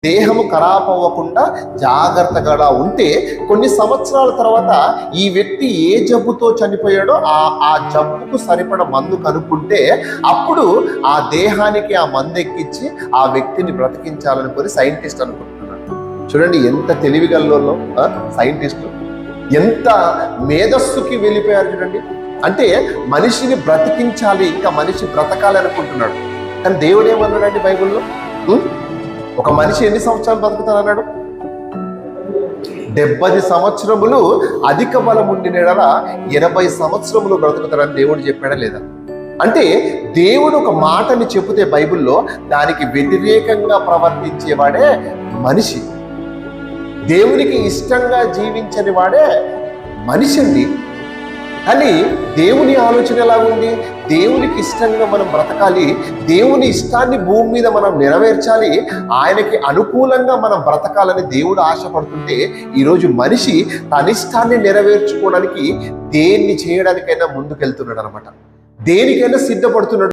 దేహము ఖరాబ్ అవ్వకుండా జాగ్రత్తగా ఉంటే కొన్ని సంవత్సరాల తర్వాత ఈ వ్యక్తి ఏ జబ్బుతో చనిపోయాడో ఆ జబ్బుకు సరిపడ మందు కనుక్కుంటే అప్పుడు ఆ దేహానికి ఆ మందు ఎక్కించి ఆ వ్యక్తిని బ్రతికించాలనుకొని సైంటిస్ట్ అనుకుంటున్నాడు. చూడండి ఎంత తెలివిగల్లో సైంటిస్టులు, ఎంత మేధస్సుకి వెళ్ళిపోయారు చూడండి. అంటే మనిషిని బ్రతికించాలి, ఇంకా మనిషి బ్రతకాలి అనుకుంటున్నాడు. కానీ దేవుడు ఏమన్నాడండి బైబిల్లో? ఒక మనిషి ఎన్ని సంవత్సరాలు బతుకుతానన్నాడు? 70 సంవత్సరములు అధిక బలం ఉండిన 80 సంవత్సరములు బ్రతుకుతాడని దేవుడు చెప్పాడా లేదా? అంటే దేవుడు ఒక మాటని చెబితే బైబిల్లో దానికి వ్యతిరేకంగా ప్రవర్తించేవాడే మనిషి. దేవునికి ఇష్టంగా జీవించని వాడే మనిషి అండి. కానీ దేవుని ఆలోచన ఎలా ఉంది? దేవునికి ఇష్టంగా మనం బ్రతకాలి, దేవుని ఇష్టాన్ని భూమి మీద మనం నెరవేర్చాలి, ఆయనకి అనుకూలంగా మనం బ్రతకాలని దేవుడు ఆశపడుతుంటే ఈరోజు మనిషి తన ఇష్టాన్ని నెరవేర్చుకోవడానికి దేన్ని చేయడానికైనా ముందుకెళ్తున్నాడు అనమాట. దేనికైనా సిద్ధపడుతున్నాడు.